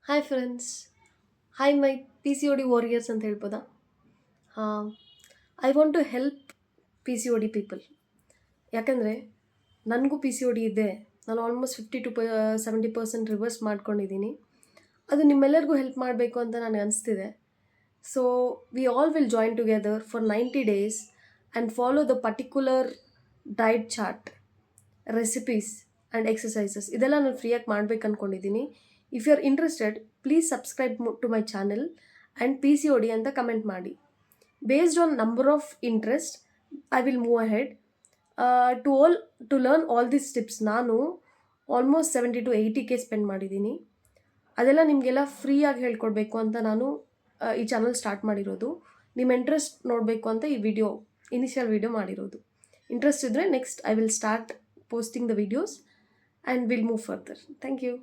Hi friends. Hi my P C O D warriors ಅಂತ ಹೇಳ್ಬೋದಾ? ಹಾಂ, I want to help P C O D people. ಯಾಕಂದರೆ ನನಗೂ P C O D ಇದೆ. ನಾನು almost 50 to 70% reverse ಮಾಡ್ಕೊಂಡಿದ್ದೀನಿ. ಅದು ನಿಮ್ಮೆಲ್ಲರಿಗೂ ಹೆಲ್ಪ್ ಮಾಡಬೇಕು ಅಂತ ನನಗೆ ಅನಿಸ್ತಿದೆ. So we all will join together for 90 days and follow the particular diet chart, recipes and exercises ಇದೆಲ್ಲ ನಾನು ಫ್ರೀಯಾಗಿ ಮಾಡ್ಬೇಕು ಅಂದ್ಕೊಂಡಿದ್ದೀನಿ. If you are interested, please subscribe to my channel and P C O D ಅಂತ comment ಮಾಡಿ. Based on number of interest I will move ahead to learn all these tips. ನಾನು almost 70 to 80K spend ಮಾಡಿದ್ದೀನಿ. ಅದೆಲ್ಲ ನಿಮಗೆಲ್ಲ ಫ್ರೀಯಾಗಿ ಹೇಳ್ಕೊಡ್ಬೇಕು ಅಂತ ನಾನು ಈ ಚಾನಲ್ ಸ್ಟಾರ್ಟ್ ಮಾಡಿರೋದು. ನಿಮ್ಮ ಇಂಟ್ರೆಸ್ಟ್ ನೋಡಬೇಕು ಅಂತ ಈ ಇನಿಷಿಯಲ್ ವಿಡಿಯೋ ಮಾಡಿರೋದು. ಇಂಟ್ರೆಸ್ಟ್ ಇದ್ದರೆ next I will start posting the videos and we'll move further. Thank you.